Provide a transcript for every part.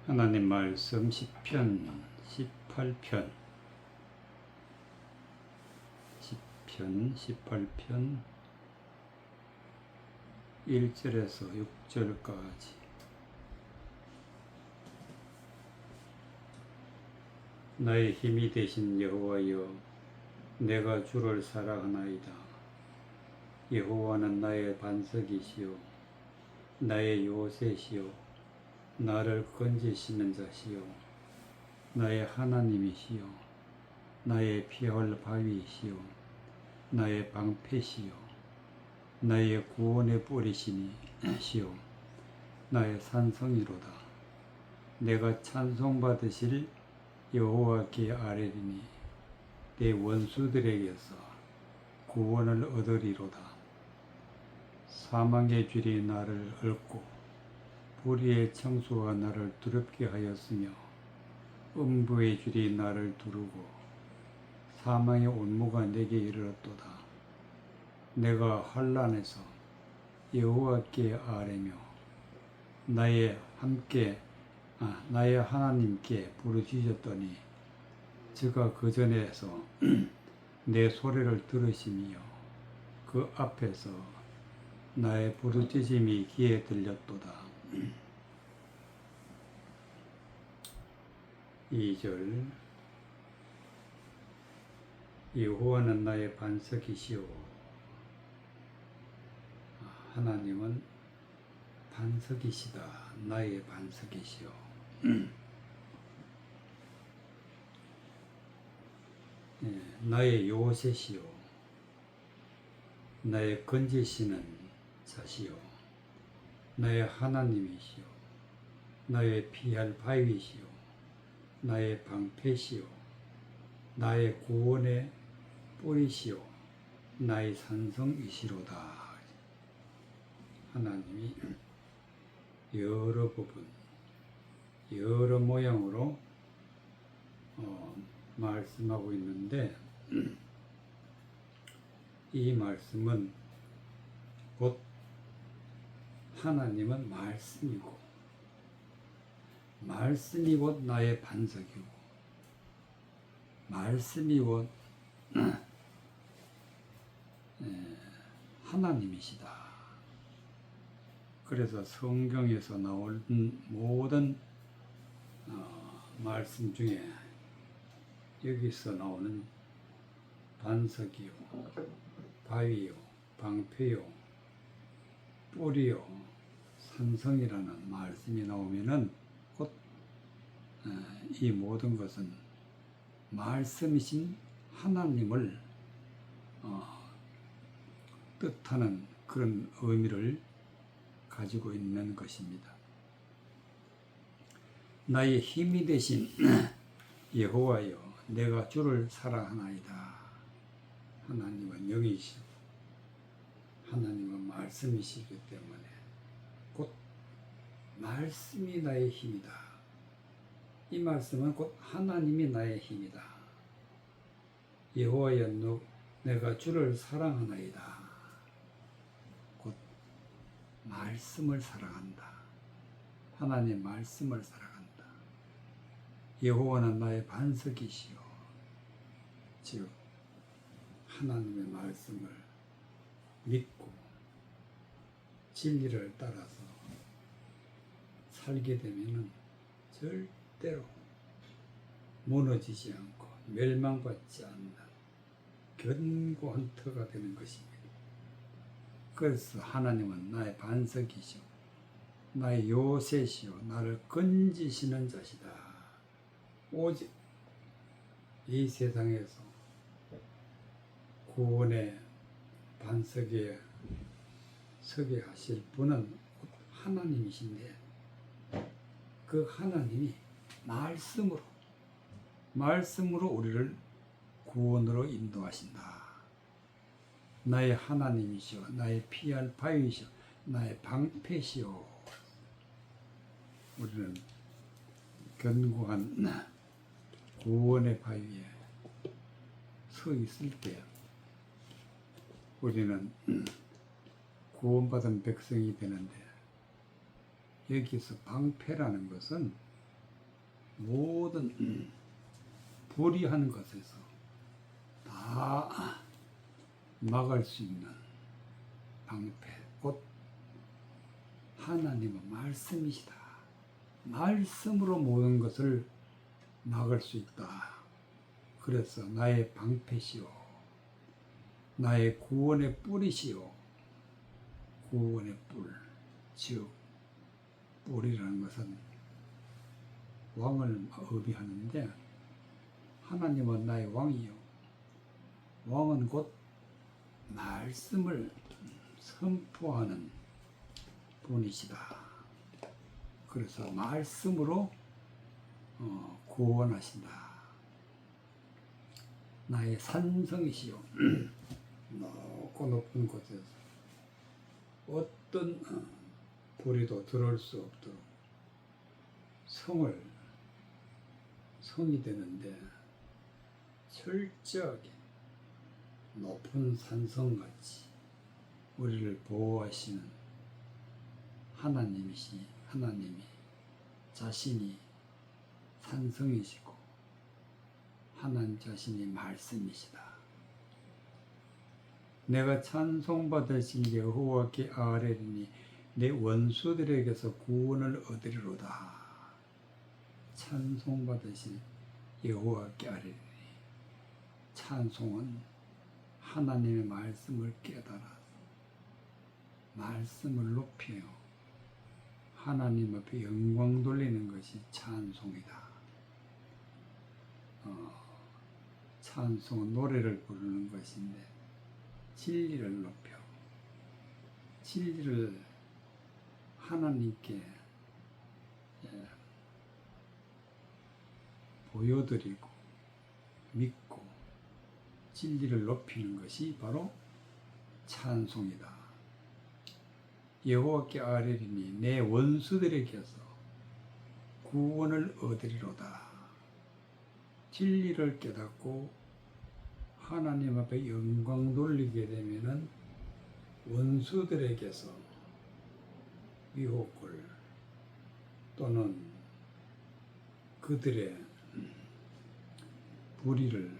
하나님 말씀 시편 18편 18편 1절에서 6절까지. 나의 힘이 되신 여호와여, 내가 주를 사랑하나이다. 여호와는 나의 반석이시요 나의 요새시요 나를 건지시는 자시요 나의 하나님이시요 나의 피할 바위이시요 나의 방패시요 나의 구원의 뿌리시니시요 나의 산성이로다. 내가 찬송받으실 여호와께 아뢰리니 내 원수들에게서 구원을 얻으리로다. 사망의 쥐리 나를 얽고 불의의 청수가 나를 두렵게 하였으며 음부의 쥐리 나를 두르고 사망의 온무가 내게 이르렀도다. 내가 환난에서 여호와께 아뢰며 나의 하나님께 부르짖었더니 저가 그 전에서 내 소리를 들으시며 그 앞에서 나의 부르짖음이 귀에 들렸도다. 2절 여호와는 나의 반석이시오. 하나님은 반석이시다. 나의 반석이시오. 나의 요새시오 나의 건지시는 자시오 나의 하나님이시오 나의 피할 바위시오 나의 방패시오 나의 구원의 뿌리시오 나의 산성이시로다. 하나님이 여러 부분 여러 모양으로 말씀하고 있는데, 이 말씀은 곧 하나님은 말씀이고 말씀이 곧 나의 반석이고 말씀이 곧 하나님이시다. 그래서 성경에서 나온 모든 말씀 중에 여기서 나오는 반석이요 바위요 방패요 뿌리요 산성이라는 말씀이 나오면은 곧 이 모든 것은 말씀이신 하나님을 뜻하는 그런 의미를 가지고 있는 것입니다. 나의 힘이 되신 여호와여, 내가 주를 사랑하나이다. 하나님은 영이시고 하나님은 말씀이시기 때문에 곧 말씀이 나의 힘이다. 이 말씀은 곧 하나님이 나의 힘이다. 여호와여, 내가 주를 사랑하나이다. 곧 말씀을 사랑한다. 하나님 말씀을 사랑한다. 여호와는 나의 반석이시요 즉 하나님의 말씀을 믿고 진리를 따라서 살게 되면은 절대로 무너지지 않고 멸망받지 않는 견고한 터가 되는 것입니다. 그래서 하나님은 나의 반석이시오 나의 요새시오 나를 건지시는 자시다. 오직 이 세상에서 구원의 반석에 서게 하실 분은 하나님이신데 그 하나님이 말씀으로 우리를 구원으로 인도하신다. 나의 하나님이시오 나의 피할 바위시오 나의 방패시오. 우리는 견고한 구원의 바위에 서 있을 때 우리는 구원받은 백성이 되는데, 여기서 방패라는 것은 모든 불의한 것에서 다 막을 수 있는 방패, 곧 하나님의 말씀이시다. 말씀으로 모든 것을 막을 수 있다. 그래서 나의 방패시오, 나의 구원의 뿔이시오. 구원의 뿔, 즉 뿔이라는 것은 왕을 의미하는데, 하나님은 나의 왕이요, 왕은 곧 말씀을 선포하는 분이시다. 그래서 말씀으로 구원하신다. 나의 산성이시요, 높고 높은 곳에서 어떤 불의도 들어올 수 없도록 성이 되는데, 철저하게 높은 산성같이 우리를 보호하시는 하나님이 자신이 산성이시고 하나님 자신이 말씀이시다. 내가 찬송받으신 여호와께 아뢰리니 내 원수들에게서 구원을 얻으리로다. 찬송받으신 여호와께 아뢰리니, 찬송은 하나님의 말씀을 깨달아 말씀을 높여 하나님 앞에 영광 돌리는 것이 찬송이다. 찬송은 노래를 부르는 것인데, 진리를 높여 진리를 하나님께 보여드리고 믿고 진리를 높이는 것이 바로 찬송이다. 여호와께 아뢰리니 내 원수들에게서 구원을 얻으리로다. 진리를 깨닫고 하나님 앞에 영광 돌리게 되면은 원수들에게서 유혹을 또는 그들의 불의를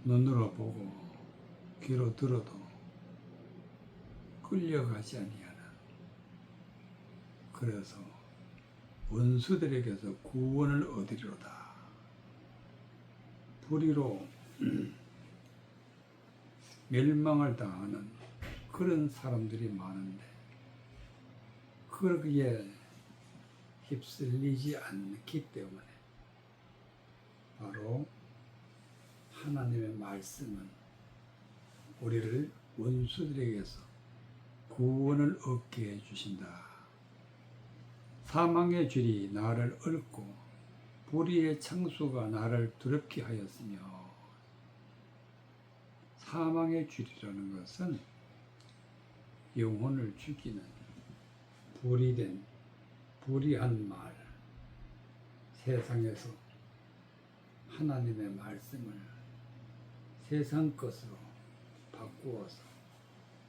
눈으로 보고 귀로 들어도 끌려가지 아니하는, 그래서 원수들에게서 구원을 얻으리로다. 불의로 멸망을 당하는 그런 사람들이 많은데, 거기에 휩쓸리지 않기 때문에 바로 하나님의 말씀은 우리를 원수들에게서 구원을 얻게 해주신다. 사망의 줄이 나를 얽고 불의의 창수가 나를 두렵게 하였으며, 사망의 줄이라는 것은 영혼을 죽이는 불의한 말, 세상에서 하나님의 말씀을 세상 것으로 바꾸어서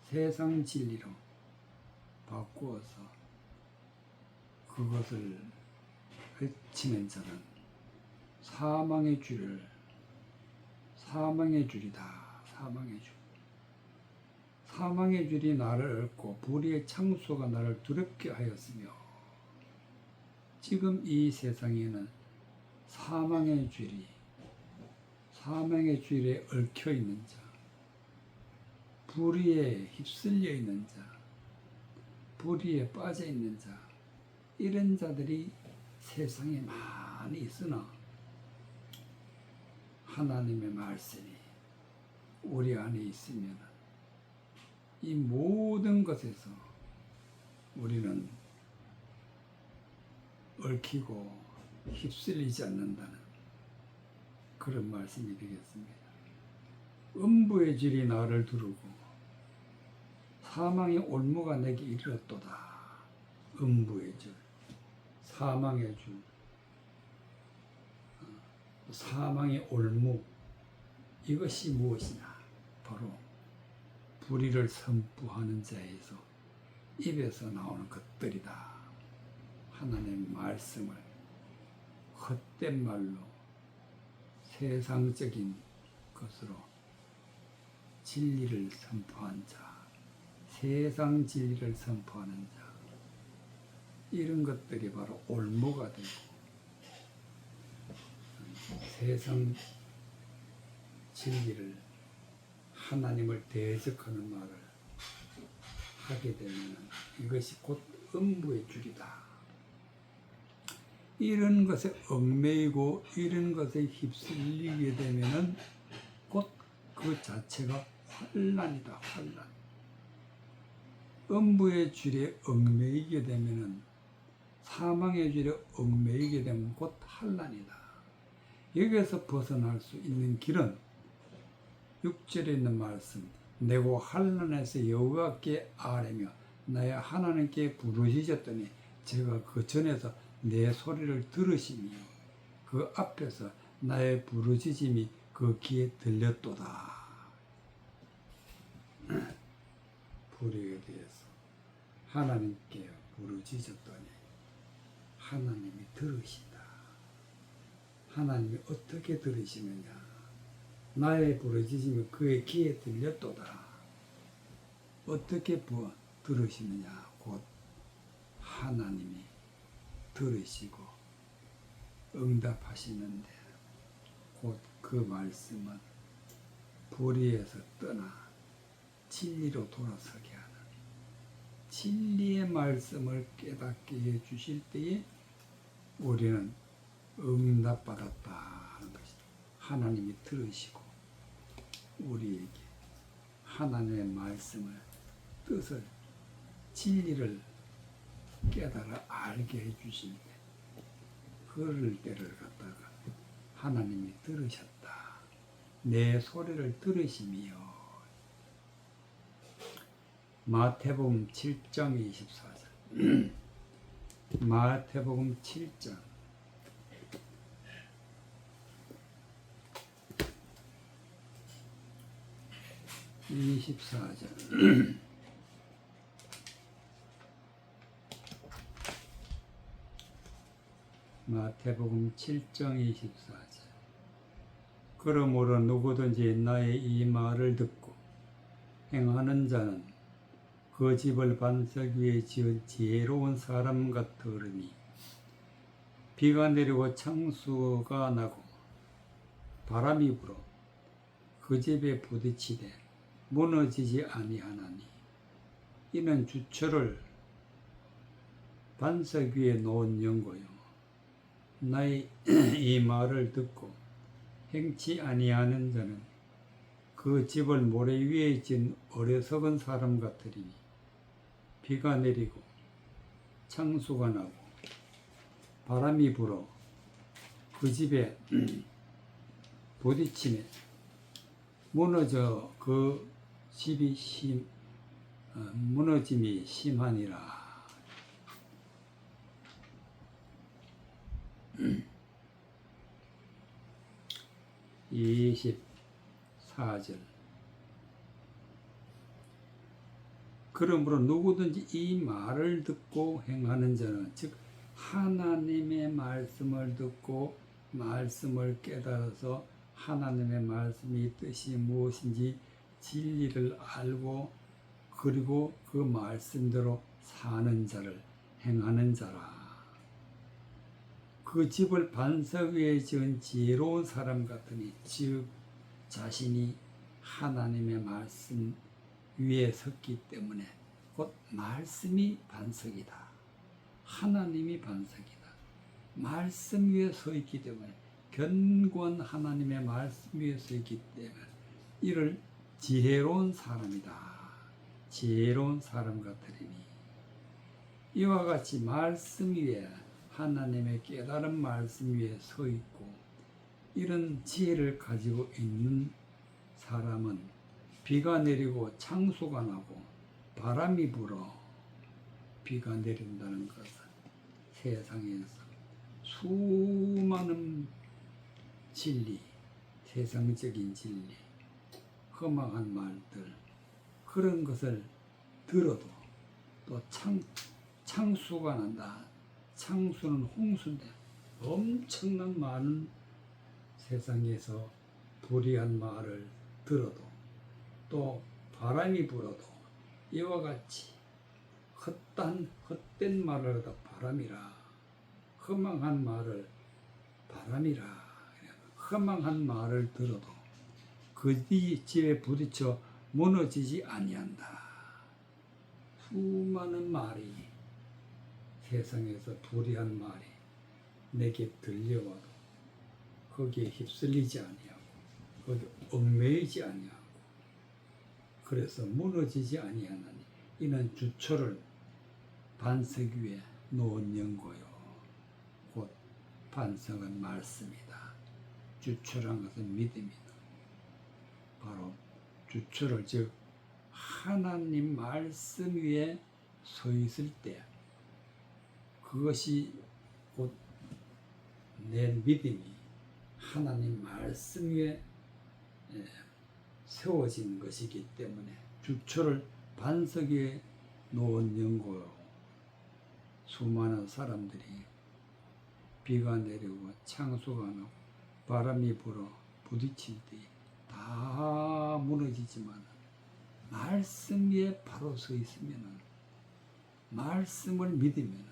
세상 진리로 바꾸어서 그것을 외치는 자는 사망의 줄이다. 사망의 줄이 나를 얽고 불의의 창수가 나를 두렵게 하였으며, 지금 이 세상에는 사망의 줄에 얽혀 있는 자, 불의에 휩쓸려 있는 자, 불의에 빠져 있는 자, 이런 자들이 세상에 많이 있으나 하나님의 말씀이 우리 안에 있으면 이 모든 것에서 우리는 얽히고 휩쓸리지 않는다는 그런 말씀이 되겠습니다. 음부의 질이 나를 두르고 사망의 올무가 내게 이르렀도다. 음부의 줄, 사망의 줄, 사망의 올무, 이것이 무엇이냐? 바로 불의를 선포하는 자에서 입에서 나오는 것들이다. 하나님의 말씀을 헛된 말로 세상적인 것으로 진리를 선포한 자, 세상 진리를 선포하는 자, 이런 것들이 바로 올무가 되고, 세상 진리를, 하나님을 대적하는 말을 하게 되면 이것이 곧 음부의 줄이다. 이런 것에 얽매이고 이런 것에 휩쓸리게 되면 곧 그 자체가 환난이다. 환난. 음부의 줄에 얽매이게 되면, 사망의 줄에 얽매이게 되면 곧 환난이다. 여기에서 벗어날 수 있는 길은 6절에 있는 말씀, 내고 환난에서 여호와께 아뢰며 나의 하나님께 부르짖었더니 제가 그 전에서 내 소리를 들으시며 그 앞에서 나의 부르짖음이 그 귀에 들렸도다. 불의에 대해서 하나님께 부르짖었더니 하나님이 들으신다. 하나님이 어떻게 들으시느냐? 나의 부르짖음이 그의 귀에 들렸도다. 어떻게 들으시느냐? 곧 하나님이 들으시고 응답하시는데, 곧 그 말씀은 불의에서 떠나 진리로 돌아서게 하는, 진리의 말씀을 깨닫게 해 주실 때에 우리는 응답받았다 하는 것이다. 하나님이 들으시고 우리에게 하나님의 말씀을, 뜻을, 진리를 깨달아 알게 해 주실 때, 그럴 때를 갖다가 하나님이 들으셨다. 내 소리를 들으시며. 마태복음 7장 24절. 마태복음 7장 24절. 마태복음 7장 24절. 그러므로 누구든지 나의 이 말을 듣고 행하는 자는 그 집을 반석 위에 지은 지혜로운 사람 같으리니 비가 내리고 창수가 나고 바람이 불어 그 집에 부딪히되 무너지지 아니하나니 이는 주철을 반석 위에 놓은 연고요. 나의 이 말을 듣고 행치 아니하는 자는 그 집을 모래 위에 지은 어리석은 사람 같으리니 비가 내리고 창수가 나고 바람이 불어 그 집에 부딪히며 무너져 그 집이 무너짐이 심하니라. 24절. 그러므로 누구든지 이 말을 듣고 행하는 자는, 즉 하나님의 말씀을 듣고 말씀을 깨달아서 하나님의 말씀이 뜻이 무엇인지 진리를 알고 그리고 그 말씀대로 사는 자를 행하는 자라. 그 집을 반석 위에 지은 지혜로운 사람 같으니, 즉 자신이 하나님의 말씀 위에 섰기 때문에 곧 말씀이 반석이다. 하나님이 반석이다. 말씀 위에 서 있기 때문에, 견고한 하나님의 말씀 위에 서 있기 때문에 이를 지혜로운 사람이다. 지혜로운 사람 같으리니 이와 같이 말씀 위에, 하나님의 깨달은 말씀 위에 서 있고 이런 지혜를 가지고 있는 사람은 비가 내리고 창수가 나고 바람이 불어, 비가 내린다는 것은 세상에서 수많은 진리, 세상적인 진리, 허망한 말들, 그런 것을 들어도 또 창수가 난다. 창수는 홍수인데 엄청난 많은 세상에서 불의한 말을 들어도 또 바람이 불어도 이와 같이 헛된 말을 하다 바람이라, 허망한 말을 바람이라, 허망한 말을 들어도 그 집에 부딪혀 무너지지 아니한다. 수많은 말이, 세상에서 불의한 말이 내게 들려와도 거기에 휩쓸리지 아니하고 거기에 얽매이지 아니하고, 그래서 무너지지 아니하나니 이는 주초를 반석 위에 놓은 연고요. 곧 반석은 말씀이다. 주초란 것은 믿음이다. 바로 주초를, 즉 하나님 말씀 위에 서 있을 때 그것이 곧 내 믿음이 하나님 말씀 위에 세워진 것이기 때문에 주초를 반석 위에 놓은 연고요. 수많은 사람들이 비가 내리고 창수가 나고 바람이 불어 부딪힐 때 다 무너지지만 말씀 위에 바로 서 있으면, 말씀을 믿으면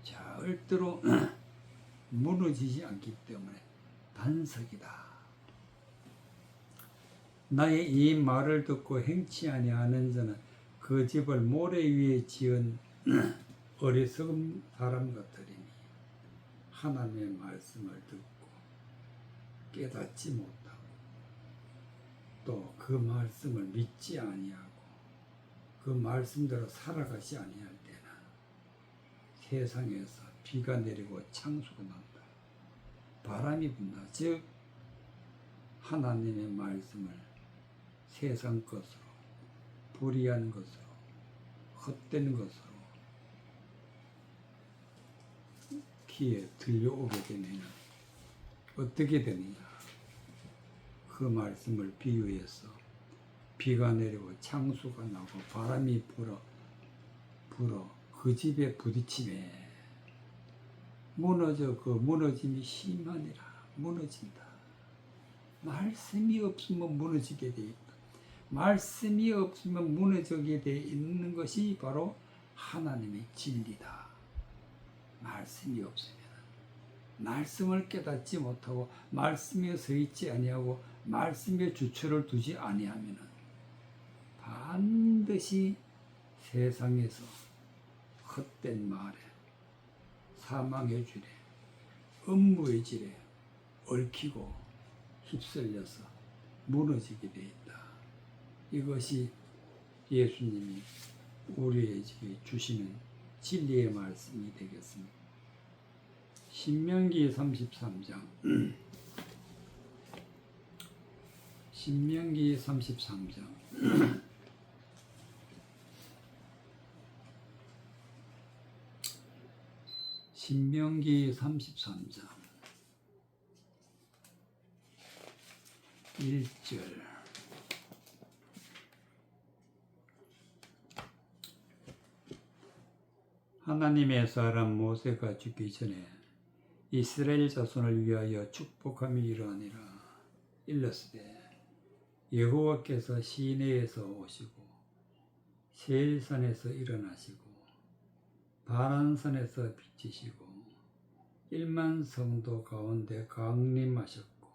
절대로 무너지지 않기 때문에 반석이다. 나의 이 말을 듣고 행치 아니하는 자는 그 집을 모래 위에 지은 어리석은 사람 같으리니 하나님의 말씀을 듣고 깨닫지 못하고 또 그 말씀을 믿지 아니하고 그 말씀대로 살아가지 아니할 때는 세상에서 비가 내리고 창수가 난다. 바람이 분다. 즉 하나님의 말씀을 세상 것으로, 불의한 것으로, 헛된 것으로 귀에 들려오게 되면 어떻게 되느냐. 그 말씀을 비유해서 비가 내리고 창수가 나고 바람이 불어 그 집에 부딪히매 무너져. 그 무너짐이 심하니라. 무너진다. 말씀이 없으면 무너지게 돼 있다. 말씀이 없으면 무너지게 돼 있는 것이 바로 하나님의 진리다. 말씀이 없으면, 말씀을 깨닫지 못하고 말씀에 서 있지 아니하고 말씀에 주처를 두지 아니하면 반드시 세상에서 헛된 말에, 사망의 줄에, 음부의 질에 얽히고 휩쓸려서 무너지게 돼 있다. 이것이 예수님이 우리에게 주시는 진리의 말씀이 되겠습니다. 신명기 33장 신명기 33장 신명기 33장 1절 하나님의 사람 모세가 죽기 전에 이스라엘 자손을 위하여 축복함이 이러하니라. 일렀으되 여호와께서 시내에서 오시고 세일산에서 일어나시고 바란산에서 비치시고 1만 성도 가운데 강림하셨고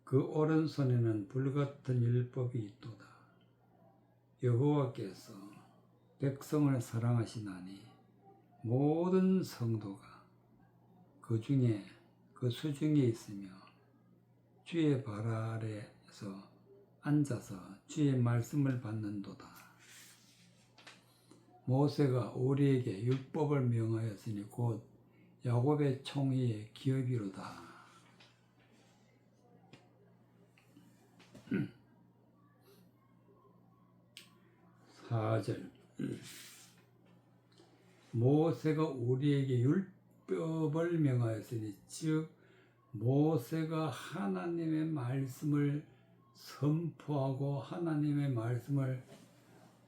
그 오른손에는 불같은 율법이 있도다. 여호와께서 백성을 사랑하시나니 모든 성도가 그 수중에 있으며 주의 발 아래에서 앉아서 주의 말씀을 받는도다. 모세가 우리에게 율법을 명하였으니 곧 야곱의 총회의 기업이로다. 4절 모세가 우리에게 율법을 명하였으니 즉 모세가 하나님의 말씀을 선포하고 하나님의 말씀을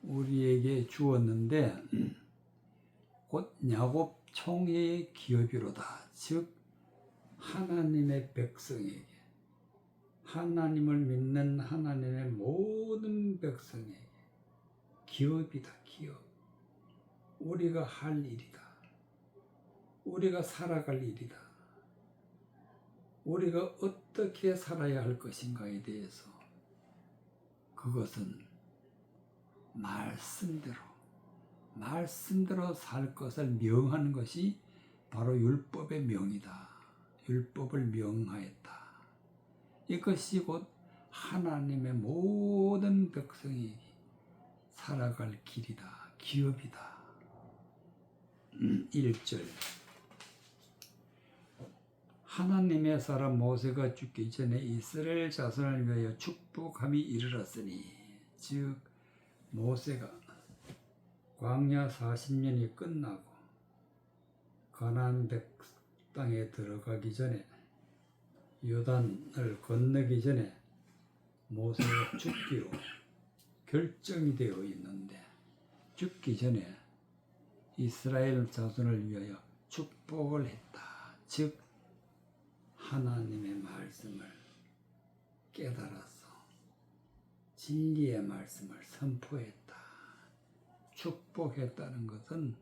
우리에게 주었는데 곧 야곱 총회의 기업이로다. 즉 하나님의 백성에게, 하나님을 믿는 하나님의 모든 백성에게 기업이다. 기업. 우리가 할 일이다. 우리가 살아갈 일이다. 우리가 어떻게 살아야 할 것인가에 대해서 그것은 말씀대로 살 것을 명하는 것이 바로 율법의 명이다. 율법을 명하였다. 이것이 곧 하나님의 모든 백성이 살아갈 길이다. 기업이다. 1절 하나님의 사람 모세가 죽기 전에 이스라엘 자손을 위하여 축복함이 이르렀으니 즉 모세가 광야 40년이 끝나고 가나안 땅에 들어가기 전에 요단을 건너기 전에 모세가 죽기로 결정이 되어 있는데 죽기 전에 이스라엘 자손을 위하여 축복을 했다. 즉 하나님의 말씀을 깨달아서 진리의 말씀을 선포했다. 축복했다는 것은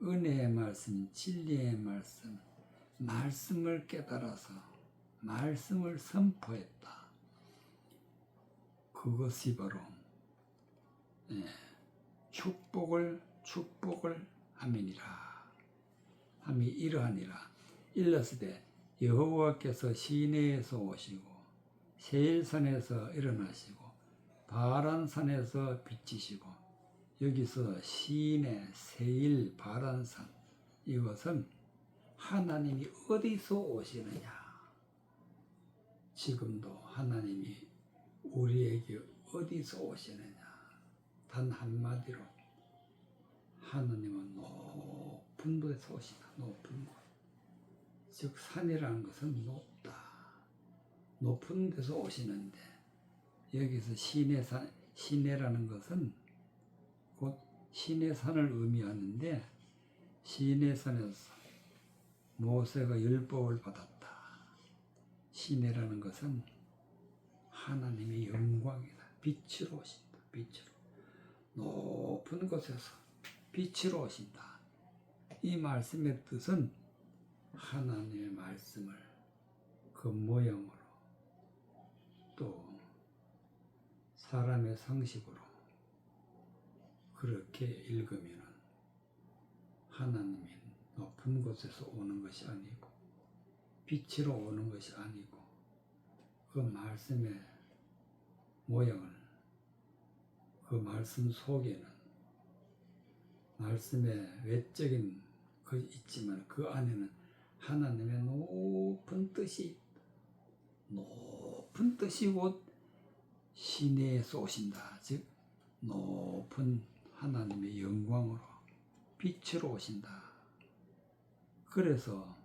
은혜의 말씀, 진리의 말씀, 말씀을 깨달아서 말씀을 선포했다. 그것이 바로 축복을 함이 이러하니라. 일렀으되 여호와께서 시내에서 오시고 세일산에서 일어나시고 바란산에서 비치시고 여기서 시내, 세일, 바란산 이것은 하나님이 어디서 오시느냐. 지금도 하나님이 우리에게 어디서 오시느냐. 단 한마디로 하나님은 높은 곳에서 오시다. 높은 곳. 즉 산이라는 것은 높다. 높은 데서 오시는데 여기서 시내라는 것은 곧 시내산을 의미하는데 시내산에서 모세가 율법을 받았다. 시내라는 것은 하나님의 영광이다. 빛으로 오신다. 빛으로. 높은 곳에서 빛으로 오신다. 이 말씀의 뜻은 하나님의 말씀을 그 모양으로 또 사람의 상식으로 그렇게 읽으면 하나님이 높은 곳에서 오는 것이 아니고 빛으로 오는 것이 아니고 그 말씀의 모양을 그 말씀 속에는 말씀의 외적인 것이 있지만 그 안에는 하나님의 높은 뜻이 높은 뜻이 곧 시내에서 오신다. 즉 높은 하나님의 영광으로 빛으로 오신다. 그래서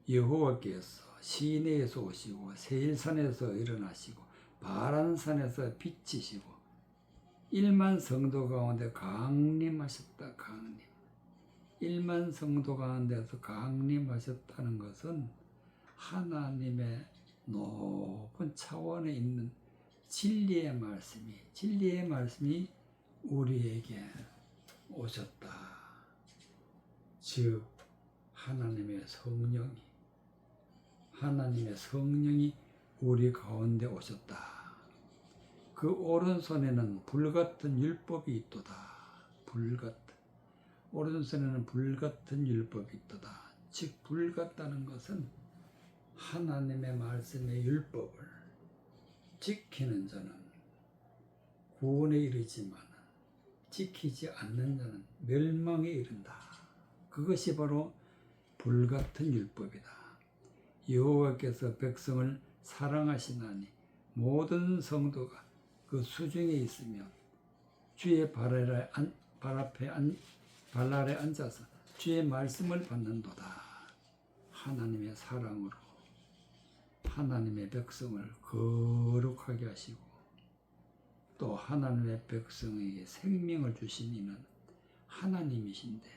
여호와께서 시내에서 오시고 세일산에서 일어나시고 바란산에서 비치시고 1만 성도 가운데 강림하셨다. 강림. 1만 성도 가운데서 강림하셨다는 것은 하나님의 높은 차원에 있는 진리의 말씀이 우리에게 오셨다. 즉 하나님의 성령이 우리 가운데 오셨다. 그 오른손에는 불같은 율법이 있도다. 오른손에는 불같은 율법이 있도다. 즉 불같다는 것은 하나님의 말씀의 율법을 지키는 자는 구원에 이르지만 지키지 않는 자는 멸망에 이른다. 그것이 바로 불같은 율법이다. 여호와께서 백성을 사랑하시나니 모든 성도가 그 수중에 있으며 주의 발 발 아래 앉아서 주의 말씀을 받는도다. 하나님의 사랑으로 하나님의 백성을 거룩하게 하시고 또 하나님의 백성에게 생명을 주신 이는 하나님이신데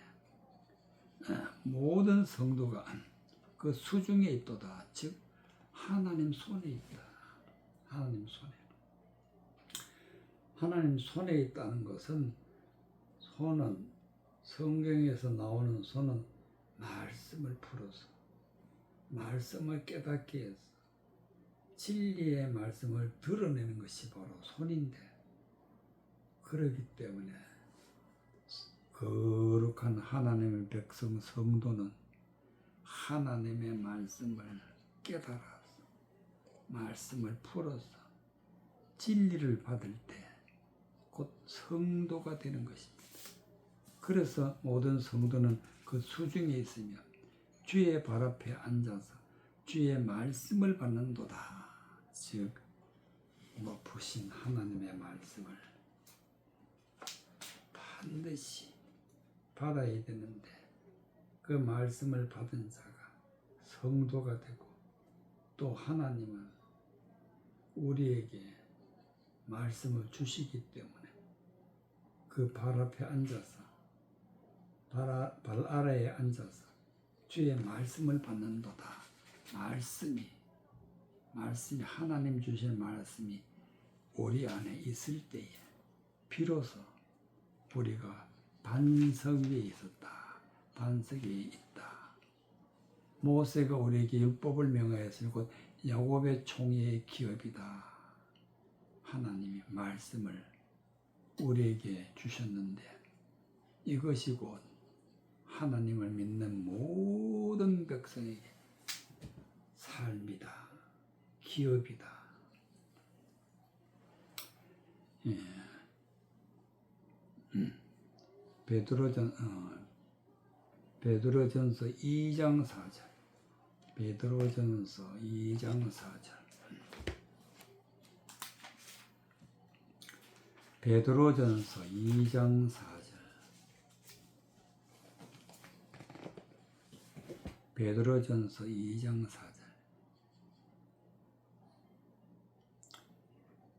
모든 성도가 그 수중에 있도다. 즉 하나님 손에 있다. 하나님 손에. 하나님 손에 있다는 것은 손은 성경에서 나오는 손은 말씀을 풀어서 말씀을 깨닫게 해서 진리의 말씀을 드러내는 것이 바로 손인데 그렇기 때문에 거룩한 하나님의 백성 성도는 하나님의 말씀을 깨달아서 말씀을 풀어서 진리를 받을 때 곧 성도가 되는 것입니다. 그래서 모든 성도는 그 수중에 있으며 주의 발 앞에 앉아서 주의 말씀을 받는도다. 즉 높으신 하나님의 말씀을 반드시 받아야 되는데 그 말씀을 받은 자가 성도가 되고 또 하나님은 우리에게 말씀을 주시기 때문에 그 발 앞에 앉아서 발 아래에 앉아서 주의 말씀을 받는도다. 말씀이 하나님 주신 말씀이 우리 안에 있을 때에 비로소 우리가 반석 위에 있었다. 반석 위에 있다. 모세가 우리에게 율법을 명하였으니 곧 야곱의 총회의 기업이다. 하나님이 말씀을 우리에게 주셨는데 이것이 곧 하나님을 믿는 모든 백성에게 삶이다. 기업이다. 예. 베드로전서 2장 4절. 베드로전서 2장 4절. 베드로전서 2장 4절. 베드로전서 2장 4절.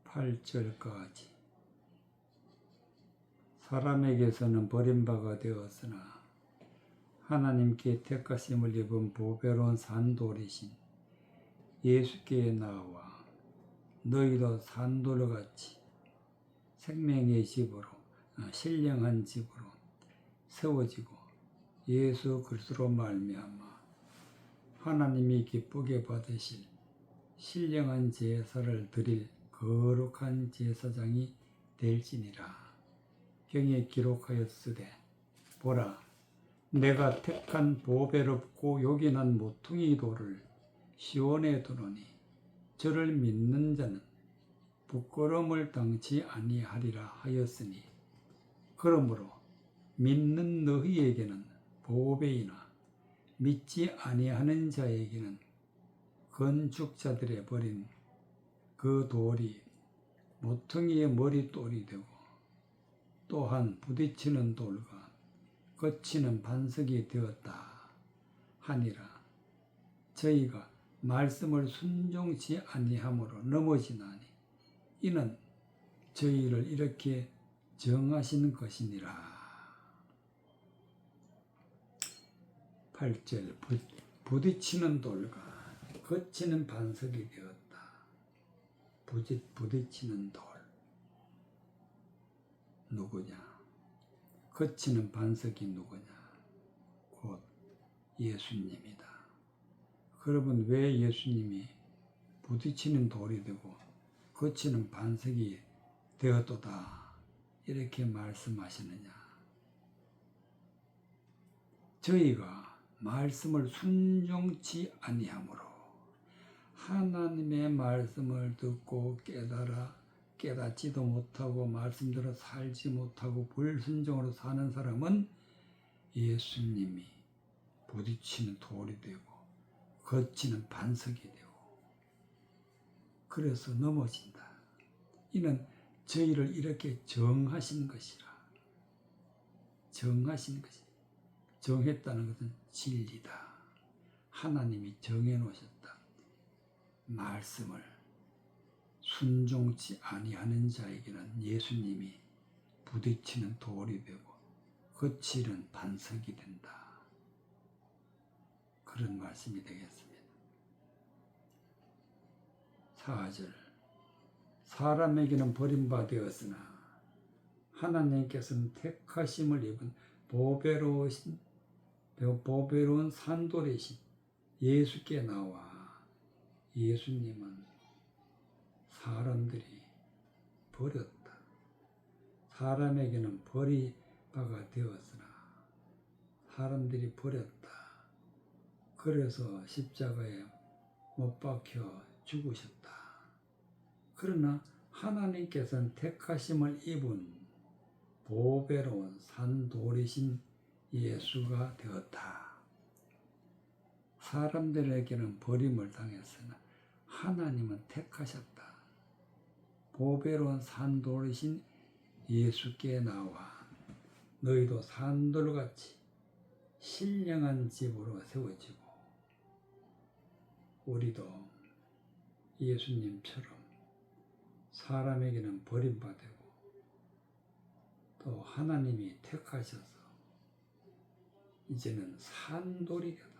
8절까지. 사람에게서는 버림바가 되었으나 하나님께 택하심을 입은 보배로운 산돌이신 예수께 나와 너희도 산돌같이 생명의 집으로 신령한 집으로 세워지고 예수 그리스도로 말미암아 하나님이 기쁘게 받으실 신령한 제사를 드릴 거룩한 제사장이 될지니라. 경에 기록하였으되 보라 내가 택한 보배롭고 요긴한 모퉁이 돌을 시온에 두노니 저를 믿는 자는 부끄러움을 당치 아니하리라 하였으니 그러므로 믿는 너희에게는 보배이나 믿지 아니하는 자에게는 건축자들의 버린 그 돌이 모퉁이의 머릿돌이 되고 또한 부딪히는 돌과 거치는 반석이 되었다 하니라. 저희가 말씀을 순종치 아니함으로 넘어지나니 이는 저희를 이렇게 정하신 것이니라. 8절 부딪히는 돌과 거치는 반석이 되었다. 부딪히는 돌 누구냐? 거치는 반석이 누구냐? 곧 예수님이다. 여러분 왜 예수님이 부딪히는 돌이 되고 거치는 반석이 되었도다 이렇게 말씀하시느냐? 저희가 말씀을 순종치 아니하므로 하나님의 말씀을 듣고 깨닫지도 못하고 말씀대로 살지 못하고 불순종으로 사는 사람은 예수님이 부딪히는 돌이 되고 거치는 반석이 되고 그래서 넘어진다. 이는 저희를 이렇게 정하신 것이라. 정하신 것이 정했다는 것은 진리다. 하나님이 정해놓으셨다. 말씀을 순종치 아니하는 자에게는 예수님이 부딪히는 돌이 되고 거칠은 반석이 된다. 그런 말씀이 되겠습니다. 4절 사람에게는 버림받았으나 하나님께서는 택하심을 입은 보배로운 산돌이신 예수께 나와 예수님은 사람들이 버렸다. 사람에게는 버림바가 되었으나 사람들이 버렸다. 그래서 십자가에 못 박혀 죽으셨다. 그러나 하나님께서는 택하심을 입은 보배로운 산돌이신 예수가 되었다. 사람들에게는 버림을 당했으나 하나님은 택하셨다. 보배로운 산돌이신 예수께 나와 너희도 산돌같이 신령한 집으로 세워지고 우리도 예수님처럼 사람에게는 버림받고 또 하나님이 택하셔서 이제는 산돌이 되었다.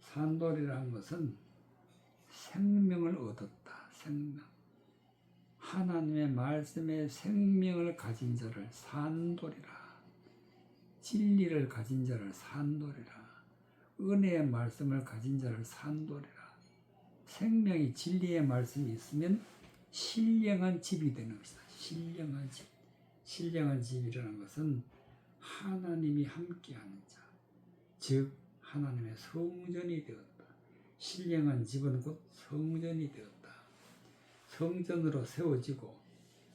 산돌이라는 것은 생명을 얻었다. 생명. 하나님의 말씀에 생명을 가진 자를 산돌이라. 진리를 가진 자를 산돌이라. 은혜의 말씀을 가진 자를 산돌이라. 생명이 진리의 말씀이 있으면 신령한 집이 되는 것이다. 신령한 집. 신령한 집이라는 것은 하나님이 함께하는 자, 즉 하나님의 성전이 되었다. 신령한 집은 곧 성전이 되었다. 성전으로 세워지고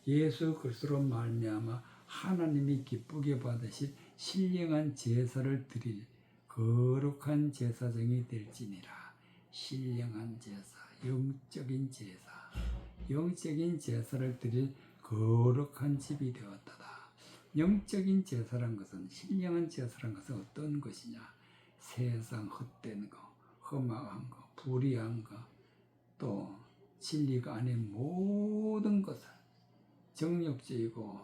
예수 그리스도로 말미암아 하나님이 기쁘게 받으실 신령한 제사를 드릴 거룩한 제사장이 될지니라. 신령한 제사, 영적인 제사, 영적인 제사를 드릴 거룩한 집이 되었다다. 영적인 제사란 것은 신령한 제사란 것은 어떤 것이냐? 세상 헛된 거, 험악한 거, 불의한 거, 또 진리가 아닌 모든 것을 정욕적이고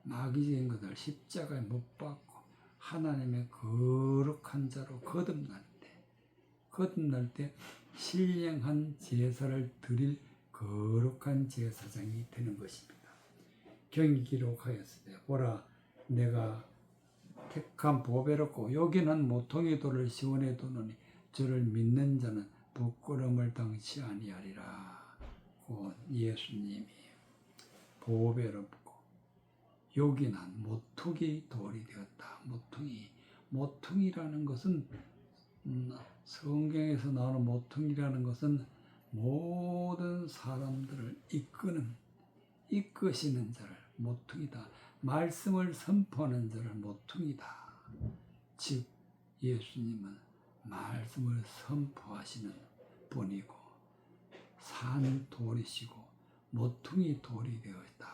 마귀적인 것을 십자가에 못 박고 하나님의 거룩한 자로 거듭날 때 신령한 제사를 드릴 거룩한 제사장이 되는 것입니다. 경이 기록하였으되 보라 내가 택한 보배롭고 여기는 모퉁이 돌을 시온에 두노니 저를 믿는 자는 부끄러움을 당치 아니하리라. 곧 예수님이 보배롭고 요긴한 모퉁이 돌이 되었다. 모퉁이라는 것은 성경에서 나오는 모퉁이라는 것은 모든 사람들을 이끄시는 자를 모퉁이다. 말씀을 선포하는 자를 모퉁이다. 즉 예수님은 말씀을 선포하시는 분이고 산 돌이시고 모퉁이 돌이 되었다.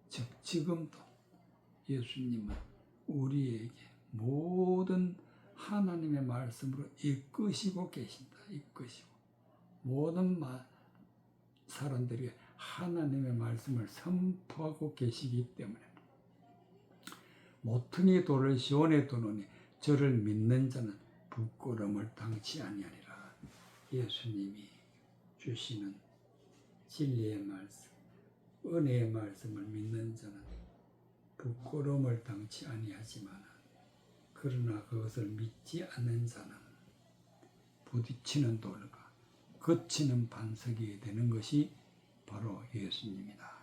즉 지금도 예수님은 우리에게 모든 하나님의 말씀으로 이끄시고 계신다. 이끄시고 모든 사람들이 하나님의 말씀을 선포하고 계시기 때문에 모퉁이 돌을 시온에 두노니 저를 믿는 자는 부끄러움을 당치 아니하리라. 예수님이 주시는 진리의 말씀, 은혜의 말씀을 믿는 자는 부끄러움을 당치 아니하지만 그러나 그것을 믿지 않는 자는 부딪히는 돌과 거치는 반석이 되는 것이 바로 예수님이다.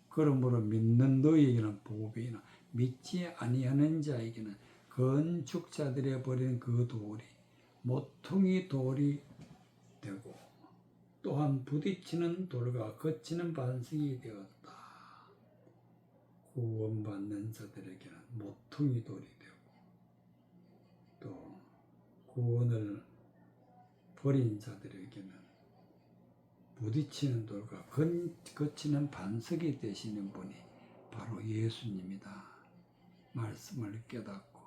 그러므로 믿는 너희에게는 보배이나 믿지 아니하는 자에게는 건축자들의 버린 그 돌이 모퉁이 돌이 되고 또한 부딪히는 돌과 거치는 반석이 되었다. 구원받는 자들에게는 모퉁이 돌이 되고 또 구원을 버린 자들에게는 부딪히는 돌과 거치는 반석이 되시는 분이 바로 예수님이다. 말씀을 깨닫고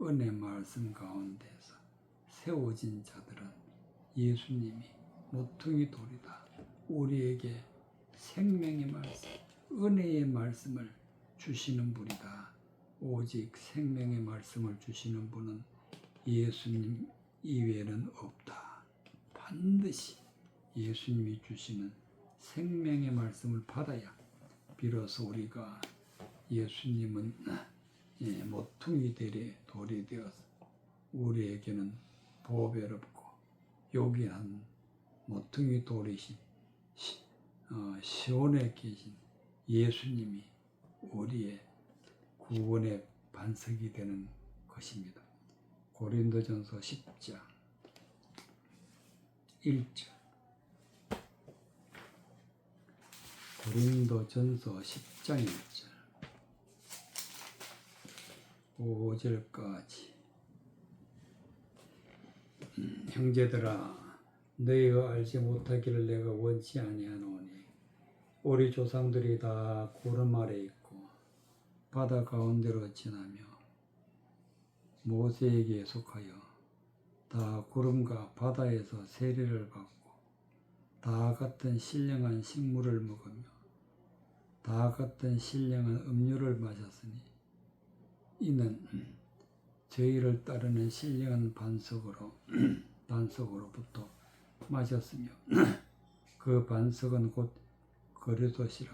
은혜 말씀 가운데서 세워진 자들은 예수님이 모퉁이 돌이다. 우리에게 생명의 말씀, 은혜의 말씀을 주시는 분이다. 오직 생명의 말씀을 주시는 분은 예수님 이외에는 없다. 반드시 예수님이 주시는 생명의 말씀을 받아야 비로소 우리가 예수님은 모퉁이 돌이 되어서 우리에게는 보배롭고 요긴한 모퉁이 돌이신 시온에 계신 예수님이 우리의 구원의 반석이 되는 것입니다. 고린도전서 10장 1절. 고린도전서 10장 1절 5절까지. 형제들아, 너희가 알지 못하기를 내가 원치 아니하노니 우리 조상들이 다 구름 아래 있고 바다 가운데로 지나며 모세에게 속하여 다 구름과 바다에서 세례를 받고 다 같은 신령한 식물을 먹으며 다 같은 신령한 음료를 마셨으니 이는 저희를 따르는 신령한 반석으로부터 마셨으며 그 반석은 곧 그리스도시라.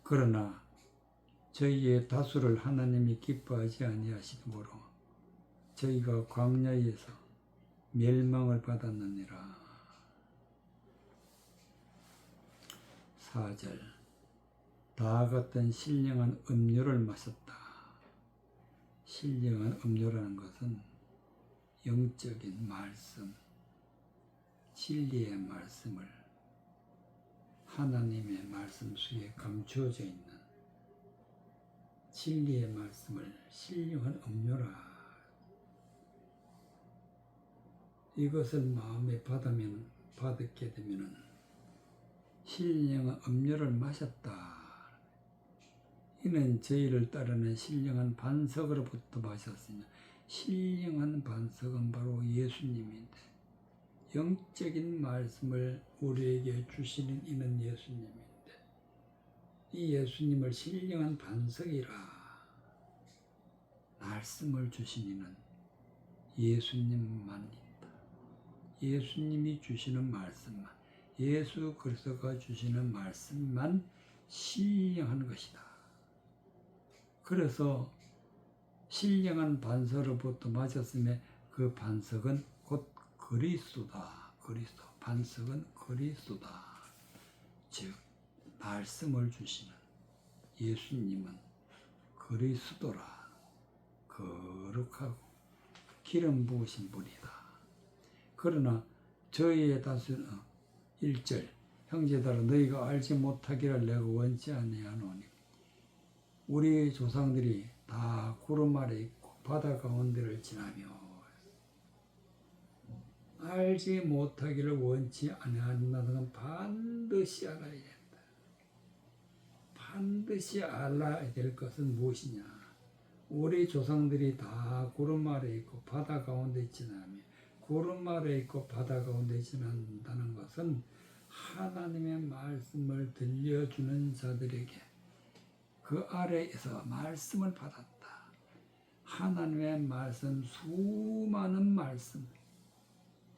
그러나 저희의 다수를 하나님이 기뻐하지 아니하시므로 저희가 광야에서 멸망을 받았느니라. 4절. 다 같은 신령한 음료를 마셨다. 신령한 음료라는 것은 영적인 말씀, 진리의 말씀을 하나님의 말씀 속에 감추어져 있는 진리의 말씀을 신령한 음료라. 이것을 마음에 받게 되면 신령한 음료를 마셨다. 이는 저희를 따르는 신령한 반석으로부터 마셨으며 신령한 반석은 바로 예수님인데 영적인 말씀을 우리에게 주시는 이는 예수님인데 이 예수님을 신령한 반석이라 말씀을 주신 이는 예수님만이다. 예수님이 주시는 말씀만, 예수 그리스도가 주시는 말씀만 신령한 것이다. 그래서 신령한 반석으로부터 마셨으며 그 반석은 곧 그리스도다. 그리스도. 반석은 그리스도다. 즉 말씀을 주시는 예수님은 그리스도라. 거룩하고 기름 부으신 분이다. 그러나 저희의 다수는 1절. 형제들아, 너희가 알지 못하기를 내가 원치 아니하노니 우리 조상들이 다 구름 아래 있고 바다 가운데를 지나며. 알지 못하기를 원치 아니한다는 건 반드시 알아야 된다. 반드시 알아야 될 것은 무엇이냐? 우리 조상들이 다 구름 아래 있고 바다 가운데 지나며 구름 아래 있고 바다 가운데 지난다는 것은 하나님의 말씀을 들려주는 자들에게 그 아래에서 말씀을 받았다. 하나님의 말씀, 수많은 말씀,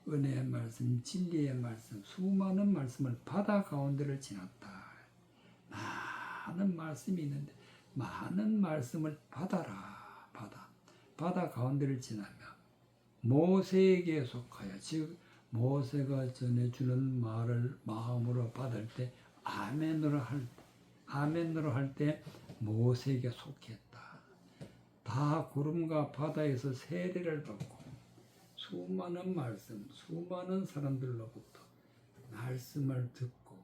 은혜의 말씀, 진리의 말씀, 수많은 말씀을 바다 가운데를 지났다. 많은 말씀이 있는데 많은 말씀을 받아라. 바다 가운데를 지나며 모세에게 속하여, 즉 모세가 전해주는 말을 마음으로 받을 때 아멘으로 할 때 모세에게 속했다. 다 구름과 바다에서 세례를 받고 수많은 말씀, 수많은 사람들로부터 말씀을 듣고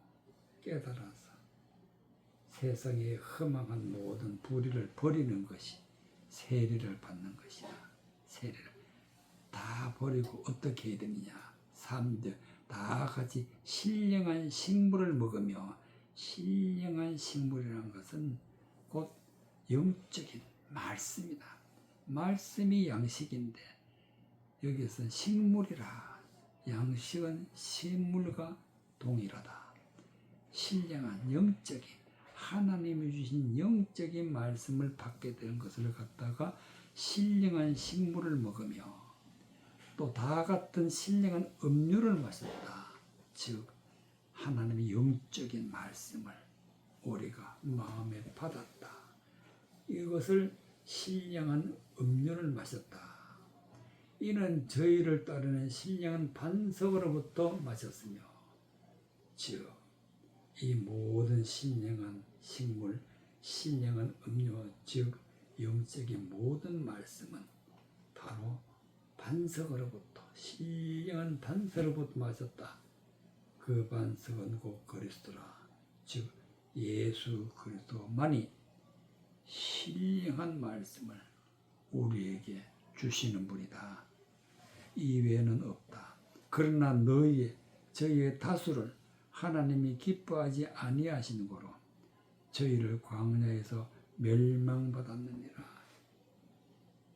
깨달아서 세상에 허망한 모든 불의를 버리는 것이 세례를 받는 것이다. 세례를 다 버리고 어떻게 해야 되느냐? 3절. 다 같이 신령한 식물을 먹으며, 신령한 식물이라는 것은 곧 영적인 말씀이다. 말씀이 양식인데 여기서 식물이라. 양식은 식물과 동일하다. 신령한 영적인 하나님이 주신 영적인 말씀을 받게 된 것을 갖다가 신령한 식물을 먹으며 또 다 같은 신령한 음료를 마셨다. 즉 하나님의 영적인 말씀을 우리가 마음에 받았다. 이것을 신령한 음료를 마셨다. 이는 저희를 따르는 신령한 반석으로부터 마셨으며 즉 이 모든 신령한 식물, 신령한 음료, 즉 영적인 모든 말씀은 바로 반석으로부터 신령한 반석으로부터 마셨다. 그 반석은 곧 그리스도라. 즉 예수 그리스도만이 신령한 말씀을 우리에게 주시는 분이다. 이외에는 없다. 그러나 저희의 다수를 하나님이 기뻐하지 아니하시는 거로 저희를 광야에서 멸망받았느니라.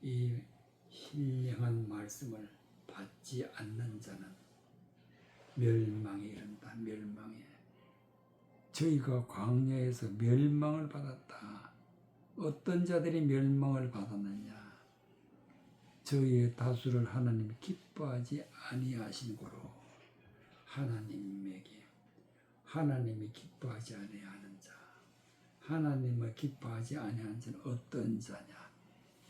이 신령한 말씀을 받지 않는 자는 멸망에 이른다. 멸망에. 저희가 광야에서 멸망을 받았다. 어떤 자들이 멸망을 받았느냐? 저희의 다수를 하나님이 기뻐하지 아니하신 거로 하나님이 기뻐하지 아니하는 자, 하나님을 기뻐하지 아니하는 자는 어떤 자냐?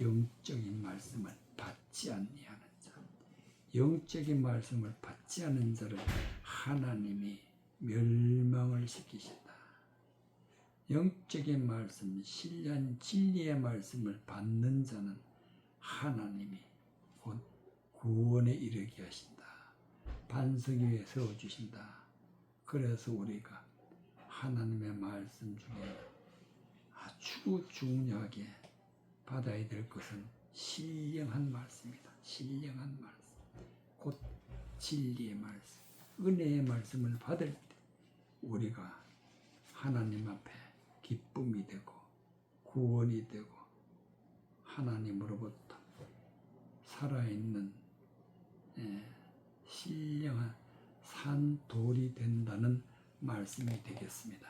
영적인 말씀을 받지 아니하는 자. 영적인 말씀을 받지 않는 자를 하나님이 멸망을 시키신다. 영적인 말씀, 신령한 진리의 말씀을 받는 자는 하나님이 곧 구원에 이르게 하신다. 반석 위에 세워주신다. 그래서 우리가 하나님의 말씀 중에 아주 중요하게 받아야 될 것은 신령한 말씀이다. 신령한 말씀. 곧 진리의 말씀, 은혜의 말씀을 받을 때 우리가 하나님 앞에 기쁨이 되고 구원이 되고 하나님으로부터 살아있는 신령한 산돌이 된다는 말씀이 되겠습니다.